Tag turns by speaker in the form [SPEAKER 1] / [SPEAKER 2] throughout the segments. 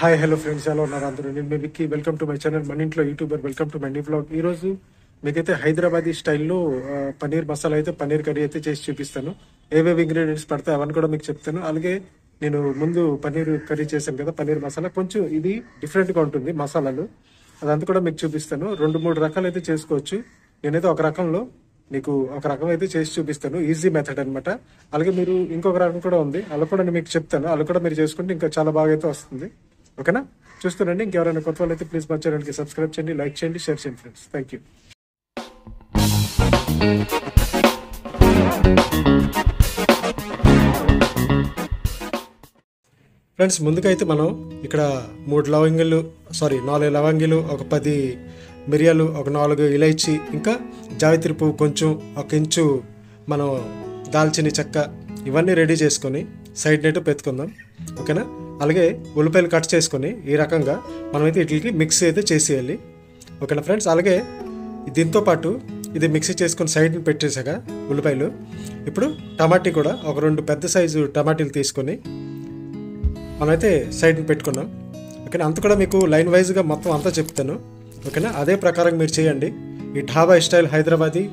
[SPEAKER 1] Hi hello friends, ఎలా ఉన్నారు అందరూ? నేను మీ Vicky. Welcome to my channel మన ఇంట్లో YouTuber. Welcome to my new vlog. ఈ రోజు మీకైతే హైదరాబాదీ స్టైల్లో పన్నీర్ మసాలా అయితే పన్నీర్ కర్రీ అయితే చేసి చూపిస్తాను. ఏవేవి ఇంగ్రీడియంట్స్ పడతాయి అవన్నీ కూడా మీకు చెప్తాను. అలాగే నేను ముందు పన్నీర్ కర్రీ చేశాను కదా, పన్నీర్ మసాలా కొంచెం ఇది డిఫరెంట్గా ఉంటుంది మసాలాలు, అదంతా కూడా మీకు చూపిస్తాను. 2-3 రకాలు అయితే చేసుకోవచ్చు. నేనైతే ఒక రకంలో మీకు ఒక రకం అయితే చేసి చూపిస్తాను, ఈజీ మెథడ్ అనమాట. అలాగే మీరు ఇంకొక రకం కూడా ఉంది, అలా కూడా నేను మీకు చెప్తాను. అలా కూడా మీరు చేసుకుంటే ఇంకా చాలా బాగా అయితే వస్తుంది. ఓకేనా? చూస్తానండి. ఇంకెవరైనా కొత్త వాళ్ళు అయితే ప్లీజ్ మా ఛానల్కి సబ్స్క్రైబ్ చేయండి, లైక్ చేయండి, షేర్ చేయండి ఫ్రెండ్స్. Thank you. ఫ్రెండ్స్, ముందుగా అయితే మనం ఇక్కడ 4 లవంగిలు, ఒక 10 మిరియాలు, ఒక 4 ఇలైచి, ఇంకా జావిత్రి పువ్వు కొంచెం, 1 ఇంచు మనం దాల్చిన చెక్క, ఇవన్నీ రెడీ చేసుకొని సైడ్ నెట్ పెట్టుకుందాం. ఓకేనా? అలాగే ఉల్లిపాయలు కట్ చేసుకొని ఈ రకంగా మనమైతే వీటికి మిక్సీ అయితే చేసేయాలి. ఓకేనా ఫ్రెండ్స్? అలాగే దీంతో పాటు ఇది మిక్సీ చేసుకొని సైడ్ని పెట్టేసాక ఉల్లిపాయలు, ఇప్పుడు టమాటీ కూడా ఒక 2 పెద్ద సైజు టమాటీలు తీసుకొని మనమైతే సైడ్ని పెట్టుకున్నాం. ఓకేనా? అంత కూడా మీకు లైన్ వైజ్గా మొత్తం అంతా చెప్తాను. ఓకేనా? అదే ప్రకారం మీరు చేయండి. ఈ ఢాబా స్టైల్ హైదరాబాదీ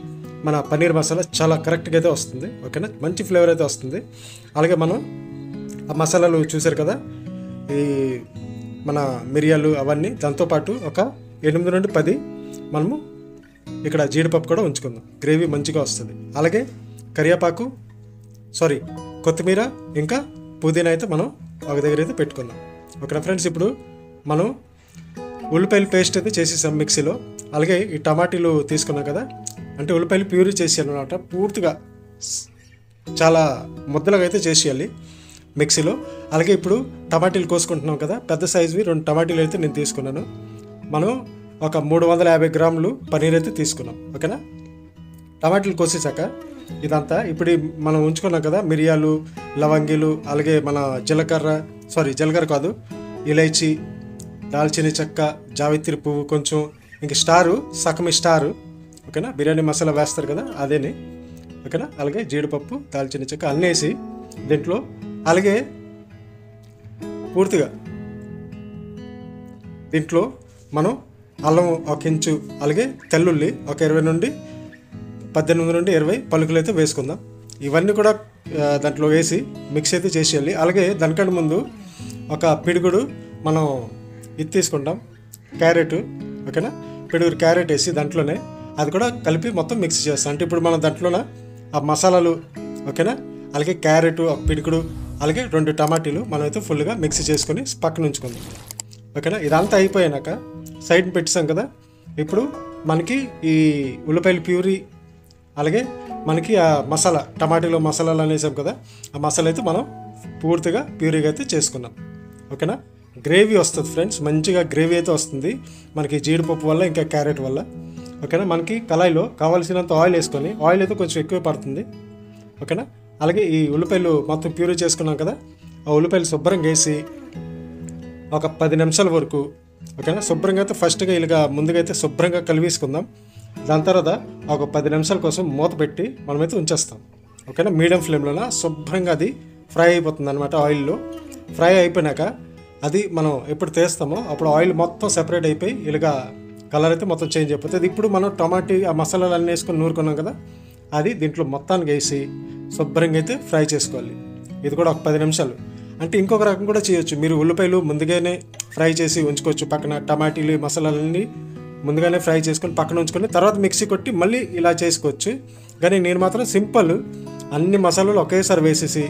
[SPEAKER 1] మన పన్నీర్ మసాలా చాలా కరెక్ట్గా అయితే వస్తుంది. ఓకేనా? మంచి ఫ్లేవర్ అయితే వస్తుంది. అలాగే మనం ఆ మసాలాలు చూసారు కదా, ఈ మన మిరియాలు అవన్నీ, దాంతోపాటు ఒక 8 నుండి 10 మనము ఇక్కడ జీడిపప్పు కూడా ఉంచుకుందాం, గ్రేవీ మంచిగా వస్తుంది. అలాగే కొత్తిమీర ఇంకా పుదీనా అయితే మనం ఒక దగ్గర అయితే పెట్టుకుందాం. ఓకేనా ఫ్రెండ్స్? ఇప్పుడు మనం ఉల్లిపాయలు పేస్ట్ అయితే చేసేసాం మిక్సీలో. అలాగే ఈ టమాటీలు తీసుకున్నాం కదా, అంటే ఉల్లిపాయలు ప్యూరీ చేసేయాలి అనమాట. పూర్తిగా చాలా ముద్దలుగా అయితే చేసేయాలి మిక్సీలో. అలాగే ఇప్పుడు టమాటీలు కోసుకుంటున్నాం కదా, పెద్ద సైజువి 2 టమాటీలు అయితే నేను తీసుకున్నాను. మనం ఒక 350 గ్రాములు పన్నీర్ అయితే తీసుకున్నాం. ఓకేనా? టమాటీలు కోసేసాక ఇదంతా ఇప్పుడు మనం ఉంచుకున్నాం కదా, మిరియాలు, లవంగిలు, అలాగే మన జీలకర్ర కాదు, ఇలైచి, దాల్చిన చెక్క, జావిత్రి పువ్వు కొంచెం, ఇంక సగం స్టారు. ఓకేనా? బిర్యానీ మసాలా వేస్తారు కదా, అదేని. ఓకేనా? అలాగే జీడిపప్పు, దాల్చిన చెక్క అన్నీ వేసి దీంట్లో, అలాగే పూర్తిగా దీంట్లో మనం అల్లం 1 ఇంచు, అలాగే తెల్లుల్లి ఒక 18 నుండి 20 పలుకులు అయితే వేసుకుందాం. ఇవన్నీ కూడా దాంట్లో వేసి మిక్స్ అయితే చేసేయాలి. అలాగే దానికంటే ముందు ఒక పిడుగుడు మనం ఇది తీసుకుంటాం, క్యారెట్. ఓకేనా? పిడుగుడు క్యారెట్ వేసి దాంట్లోనే అది కూడా కలిపి మొత్తం మిక్స్ చేస్తాం. అంటే ఇప్పుడు మనం దాంట్లోనే ఆ మసాలాలు, ఓకేనా, అలాగే క్యారెట్, ఒక పిడుగుడు, అలాగే 2 టమాటీలు మనమైతే ఫుల్గా మిక్సీ చేసుకొని పక్కన ఉంచుకుందాం. ఓకేనా? ఇదంతా అయిపోయాక సైడ్ పెట్టేసాం కదా, ఇప్పుడు మనకి ఈ ఉల్లిపాయల ప్యూరీ, అలాగే మనకి ఆ మసాలా, టమాటీలో మసాలాలు అనేసాం కదా, ఆ మసాలా అయితే మనం పూర్తిగా ప్యూరీగా అయితే చేసుకున్నాం. ఓకేనా? గ్రేవీ వస్తుంది ఫ్రెండ్స్, మంచిగా గ్రేవీ అయితే వస్తుంది మనకి జీడిపప్పు వల్ల, ఇంకా క్యారెట్ వల్ల. ఓకేనా? మనకి కళాయిలో కావాల్సినంత ఆయిల్ వేసుకొని, ఆయిల్ అయితే కొంచెం ఎక్కువ పడుతుంది. ఓకేనా? అలాగే ఈ ఉల్లిపాయలు మొత్తం ప్యూరీ చేసుకున్నాం కదా, ఆ ఉల్లిపాయలు శుభ్రంగా వేసి ఒక 10 నిమిషాల వరకు, ఓకేనా, శుభ్రంగా అయితే ఫస్ట్గా ముందుగా అయితే శుభ్రంగా కలిపేసుకుందాం. దాని తర్వాత ఒక 10 నిమిషాల కోసం మూత పెట్టి మనమైతే ఉంచేస్తాం. ఓకేనా? మీడియం ఫ్లేమ్లోన శుభ్రంగా అది ఫ్రై అయిపోతుంది అనమాట. ఆయిల్లో ఫ్రై అయిపోయినాక అది మనం ఎప్పుడు తీస్తామో అప్పుడు ఆయిల్ మొత్తం సెపరేట్ అయిపోయి కలర్ అయితే మొత్తం చేంజ్ అయిపోతుంది. ఇప్పుడు మనం టమాటీ ఆ మసాలాలు అన్నీ వేసుకొని నూరుకున్నాం కదా, అది దీంట్లో మొత్తానికి వేసి శుభ్రంగా అయితే ఫ్రై చేసుకోవాలి. ఇది కూడా ఒక 10 నిమిషాలు. అంటే ఇంకొక రకం కూడా చేయొచ్చు, మీరు ఉల్లిపాయలు ముందుగానే ఫ్రై చేసి ఉంచుకోవచ్చు పక్కన, టమాటీలు మసాలాలన్నీ ముందుగానే ఫ్రై చేసుకొని పక్కన ఉంచుకొని తర్వాత మిక్సీ కొట్టి మళ్ళీ ఇలా చేసుకోవచ్చు. కానీ నేను మాత్రం సింపుల్ అన్ని మసాలాలు ఒకేసారి వేసేసి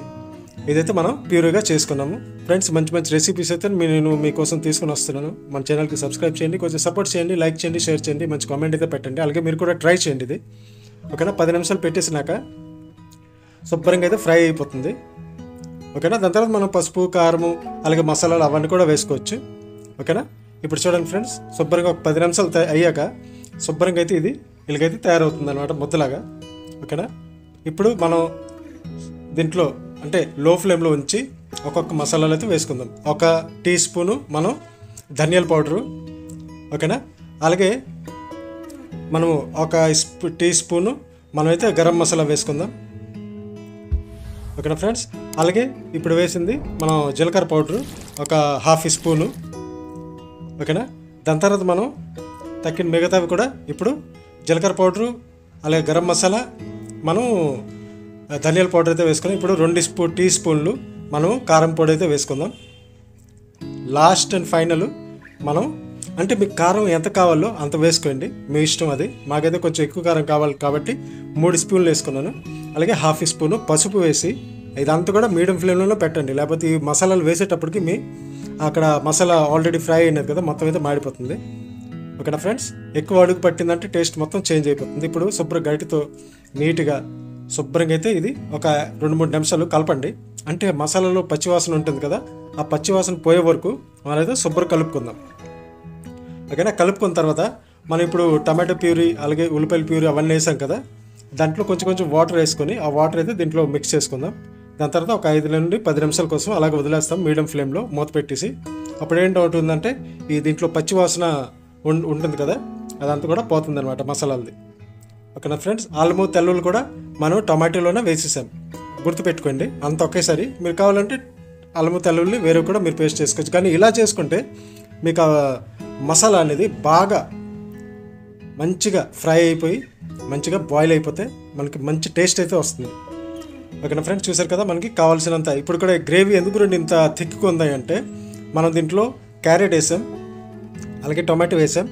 [SPEAKER 1] ఇదైతే మనం ప్యూర్గా చేసుకున్నాము. ఫ్రెండ్స్, మంచి రెసిపీస్ అయితే నేను మీకోసం తీసుకుని వస్తున్నాను. మన ఛానల్కి సబ్స్క్రైబ్ చేయండి, కొంచెం సపోర్ట్ చేయండి, లైక్ చేయండి, షేర్ చేయండి, మంచి కామెంట్ అయితే పెట్టండి. అలాగే మీరు కూడా ట్రై చేయండి ఇది. ఓకేనా? 10 నిమిషాలు పెట్టేసినాక శుభ్రంగా అయితే ఫ్రై అయిపోతుంది. ఓకేనా? దాని తర్వాత మనం పసుపు, కారము, అలాగే మసాలాలు అవన్నీ కూడా వేసుకోవచ్చు. ఓకేనా? ఇప్పుడు చూడండి ఫ్రెండ్స్, శుభ్రంగా ఒక 10 నిమిషాలు అయ్యాక శుభ్రంగా అయితే ఇది ఇలాగైతే తయారవుతుంది అనమాట, ముద్దలాగా. ఓకేనా? ఇప్పుడు మనం దీంట్లో అంటే లో ఫ్లేమ్లో ఉంచి ఒక్కొక్క మసాలాలు అయితే వేసుకుందాం. 1 టీ స్పూను మనం ధనియాల పౌడరు. ఓకేనా? అలాగే మనము 1 టీ స్పూను మనమైతే గరం మసాలా వేసుకుందాం. ఓకేనా ఫ్రెండ్స్? అలాగే ఇప్పుడు వేసింది మనం జీలకర్ర పౌడరు ఒక 1/2 స్పూను, ఓకేనా. దాని తర్వాత మనం తక్కిన మిగతావి కూడా ఇప్పుడు జీలకర్ర పౌడరు అలాగే గరం మసాలా మనం ధనియాల పౌడర్ అయితే వేసుకుని ఇప్పుడు 2 టీ స్పూన్లు మనం కారం పొడి అయితే వేసుకుందాం. లాస్ట్ అండ్ ఫైనల్ మనం అంటే మీకు కారం ఎంత కావాలో అంత వేసుకోండి, మీ ఇష్టం అది. మాకైతే కొంచెం ఎక్కువ కారం కావాలి కాబట్టి 3 స్పూన్లు వేసుకున్నాను. అలాగే 1/2 స్పూను పసుపు వేసి ఇదంతా కూడా మీడియం ఫ్లేమ్లో పెట్టండి, లేకపోతే ఈ మసాలాలు వేసేటప్పటికి మీ అక్కడ మసాలా ఆల్రెడీ ఫ్రై అయినది కదా, మొత్తం అయితే మాడిపోతుంది. ఓకేనా ఫ్రెండ్స్, ఎక్కువ అడుగు పట్టిందంటే టేస్ట్ మొత్తం చేంజ్ అయిపోతుంది. ఇప్పుడు గరిటెతో నీట్గా శుభ్రంగా అయితే ఇది ఒక 2-3 నిమిషాలు కలపండి. అంటే మసాలాలో పచ్చివాసన ఉంటుంది కదా, ఆ పచ్చివాసన పోయే వరకు మనమైతే శుభ్రం కలుపుకుందాం. ఓకేనా. కలుపుకున్న తర్వాత మనం ఇప్పుడు టమాటో ప్యూరీ అలాగే ఉల్లిపాయల ప్యూరీ అవన్నీ వేసాం కదా, దాంట్లో కొంచెం వాటర్ వేసుకొని ఆ వాటర్ అయితే దీంట్లో మిక్స్ చేసుకుందాం. దాని తర్వాత ఒక 5 నుండి 10 నిమిషాల కోసం అలాగే వదిలేస్తాం మీడియం ఫ్లేమ్లో మూత పెట్టేసి. అప్పుడు ఏంటవుతుందంటే ఈ దీంట్లో పచ్చివాసన ఉంటుంది కదా, అదంతా కూడా పోతుంది అనమాట మసాలాలది. ఓకేనా ఫ్రెండ్స్, అల్లము తెల్లుల్లి కూడా మనం టమాటోలోనే వేసేసాం, గుర్తుపెట్టుకోండి. అంత ఒకేసారి మీరు కావాలంటే అల్లము తెల్లుల్లి వేరే కూడా మీరు పేస్ట్ చేసుకోవచ్చు. కానీ ఇలా చేసుకుంటే మీకు ఆ మసాలా అనేది బాగా మంచిగా ఫ్రై అయిపోయి మంచిగా బాయిల్ అయిపోతే మనకి మంచి టేస్ట్ అయితే వస్తుంది. ఓకేనా ఫ్రెండ్స్, చూసారు కదా మనకి కావాల్సినంత. ఇప్పుడు కూడా గ్రేవీ ఎందుకు ఇంత థిక్గా ఉంది అంటే మనం దీంట్లో క్యారెట్ వేసాం, అలాగే టొమాటో వేసాం,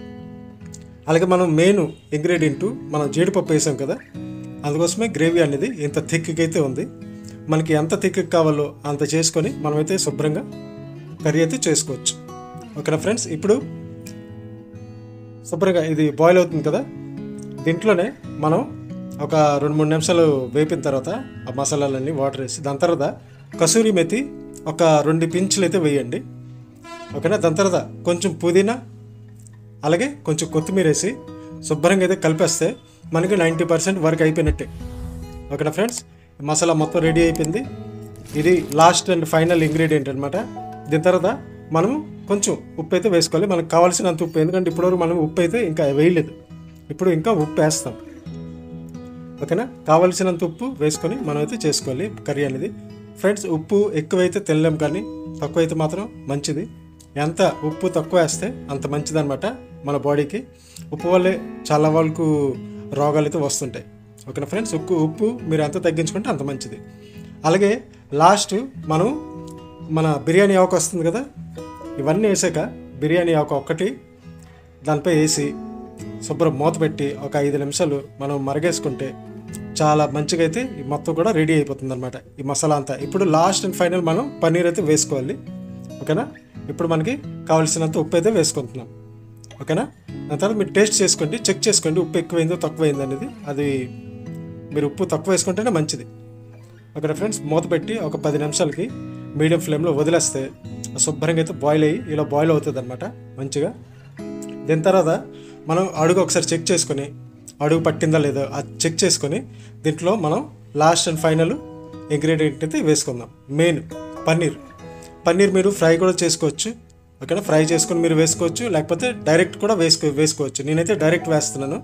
[SPEAKER 1] అలాగే మనం మెయిన్ ఇంగ్రీడియంట్ మనం జీడిపప్పు వేసాం కదా, అందుకోసమే గ్రేవీ అనేది ఇంత థిక్గా అయితే ఉంది. మనకి ఎంత థిక్గా కావాలో అంత చేసుకొని మనమైతే శుభ్రంగా కర్రీ అయితే చేసుకోవచ్చు. ఓకేనా ఫ్రెండ్స్, ఇప్పుడు శుభ్రంగా ఇది బాయిల్ అవుతుంది కదా, దీంట్లోనే మనం ఒక 2-3 నిమిషాలు వేపిన తర్వాత ఆ మసాలాలన్నీ వాటర్ వేసి దాని తర్వాత కసూరి మెతి ఒక 2 పించులు అయితే వేయండి. ఓకేనా. దాని తర్వాత కొంచెం పుదీనా అలాగే కొంచెం కొత్తిమీర వేసి శుభ్రంగా అయితే కలిపేస్తే మనకి 90% వర్క్ అయిపోయినట్టే. ఓకేనా ఫ్రెండ్స్, మసాలా మొత్తం రెడీ అయిపోయింది. ఇది లాస్ట్ అండ్ ఫైనల్ ఇంగ్రీడియంట్ అనమాట. దీని తర్వాత మనం కొంచెం ఉప్పు అయితే వేసుకోవాలి, మనకు కావాల్సినంత ఉప్పు. ఎందుకంటే ఇప్పటివరకు మనం ఉప్పు అయితే ఇంకా వేయలేదు, ఇప్పుడు ఇంకా ఉప్పు వేస్తాం. ఓకేనా, కావాల్సినంత ఉప్పు వేసుకొని మనం అయితే చేసుకోవాలి కర్రీ అనేది. ఫ్రెండ్స్, ఉప్పు ఎక్కువైతే తినలేం, కానీ తక్కువైతే మాత్రం మంచిది. ఎంత ఉప్పు తక్కువ వేస్తే అంత మంచిది అనమాట మన బాడీకి. ఉప్పు వల్లే చాలా వాళ్ళకు రోగాలు అయితే వస్తుంటాయి. ఓకేనా ఫ్రెండ్స్, ఉప్పు మీరు ఎంత తగ్గించుకుంటే అంత మంచిది. అలాగే లాస్ట్ మనం మన బిర్యానీ ఆకు వస్తుంది కదా, ఇవన్నీ వేసాక బిర్యానీ ఆకు ఒక్కటి దానిపై వేసి శుభ్రం మూత పెట్టి ఒక 5 నిమిషాలు మనం మరగేసుకుంటే చాలా మంచిగా అయితే ఈ మొత్తం కూడా రెడీ అయిపోతుంది అనమాట ఈ మసాలా అంతా. ఇప్పుడు లాస్ట్ అండ్ ఫైనల్ మనం పన్నీర్ అయితే వేసుకోవాలి. ఓకేనా, ఇప్పుడు మనకి కావాల్సినంత ఉప్పు అయితే వేసుకుంటున్నాం. ఓకేనా, దాని తర్వాత మీరు టేస్ట్ చేసుకోండి, చెక్ చేసుకోండి ఉప్పు ఎక్కువైందో తక్కువైందో అనేది. అది మీరు ఉప్పు తక్కువ వేసుకుంటేనే మంచిది. ఓకేనా ఫ్రెండ్స్, మూత పెట్టి ఒక 10 నిమిషాలకి మీడియం ఫ్లేమ్లో వదిలేస్తే శుభ్రంగా అయితే బాయిల్ అయ్యి ఇలా బాయిల్ అవుతుంది అనమాట మంచిగా. దీని తర్వాత మనం అడుగు ఒకసారి చెక్ చేసుకొని అడుగు పట్టిందా లేదో అది చెక్ చేసుకొని దీంట్లో మనం లాస్ట్ అండ్ ఫైనల్ ఇంగ్రీడియంట్ అయితే వేసుకుందాం. మెయిన్ పన్నీర్ మీరు ఫ్రై కూడా చేసుకోవచ్చు. ఓకేనా, ఫ్రై చేసుకొని మీరు వేసుకోవచ్చు, లేకపోతే డైరెక్ట్ కూడా వేసుకోవచ్చు. నేనైతే డైరెక్ట్ వేస్తున్నాను.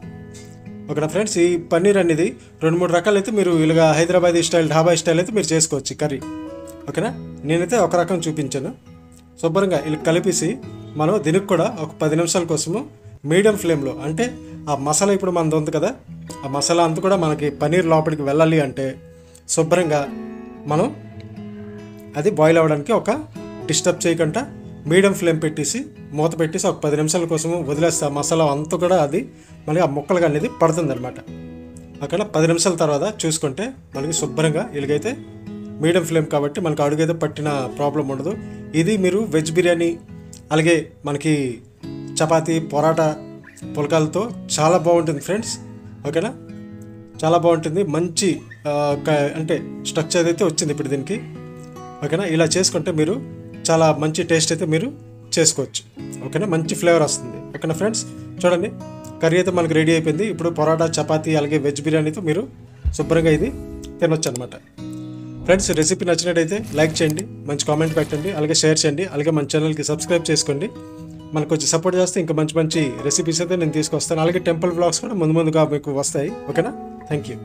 [SPEAKER 1] ఓకేనా ఫ్రెండ్స్, ఈ పన్నీర్ అనేది 2-3 రకాలు అయితే మీరు ఇలాగా హైదరాబాదీ స్టైల్ ఢాబా స్టైల్ అయితే మీరు చేసుకోవచ్చు కర్రీ. ఓకేనా, నేనైతే ఒక రకం చూపించాను. శుభ్రంగా ఇలా కలిపేసి మనం దీనికి కూడా ఒక 10 నిమిషాల కోసము మీడియం ఫ్లేమ్లో, అంటే ఆ మసాలా ఇప్పుడు మనది ఉంది కదా, ఆ మసాలా అంతా కూడా మనకి పన్నీర్ లోపలికి వెళ్ళాలి అంటే శుభ్రంగా మనం అది బాయిల్ అవ్వడానికి ఒక డిస్టర్బ్ చేయకుండా మీడియం ఫ్లేమ్ పెట్టేసి మూత పెట్టేసి ఒక 10 నిమిషాల కోసము వదిలేస్తే ఆ మసాలా అంతా కూడా అది మనకి ఆ ముక్కలుగా అనేది పడుతుంది అనమాట. అక్కడ 10 నిమిషాల తర్వాత చూసుకుంటే మనకి శుభ్రంగా ఇలాగైతే మీడియం ఫ్లేమ్ కాబట్టి మనకు అడుగైతే పట్టిన ప్రాబ్లం ఉండదు. ఇది మీరు వెజ్ బిర్యానీ అలాగే మనకి చపాతీ పొరాటా పులకాలతో చాలా బాగుంటుంది ఫ్రెండ్స్. ఓకేనా, చాలా బాగుంటుంది. మంచి అంటే స్ట్రక్చర్ అయితే వచ్చింది ఇప్పుడు దీనికి. ఓకేనా, ఇలా చేసుకుంటే మీరు చాలా మంచి టేస్ట్ అయితే మీరు చేసుకోవచ్చు. ఓకేనా, మంచి ఫ్లేవర్ వస్తుంది. ఓకేనా ఫ్రెండ్స్, చూడండి కర్రీ అయితే మనకు రెడీ అయిపోయింది. ఇప్పుడు పొరాటా చపాతీ అలాగే వెజ్ బిర్యానీతో మీరు శుభ్రంగా ఇది తినొచ్చు అనమాట. ఫ్రెండ్స్, రెసిపీ నచ్చినట్టయితే లైక్ చేయండి, మంచి కామెంట్ పెట్టండి, అలాగే షేర్ చేయండి, అలాగే మన ఛానల్కి సబ్స్క్రైబ్ చేసుకోండి. మనకు కొంచెం సపోర్ట్ చేస్తే ఇంకా మంచి రెసిపీస్ అయితే నేను తీసుకొస్తాను. అలాగే టెంపుల్ వ్లాగ్స్ కూడా ముందుగా మీకు వస్తాయి. ఓకేనా, థ్యాంక్ యూ.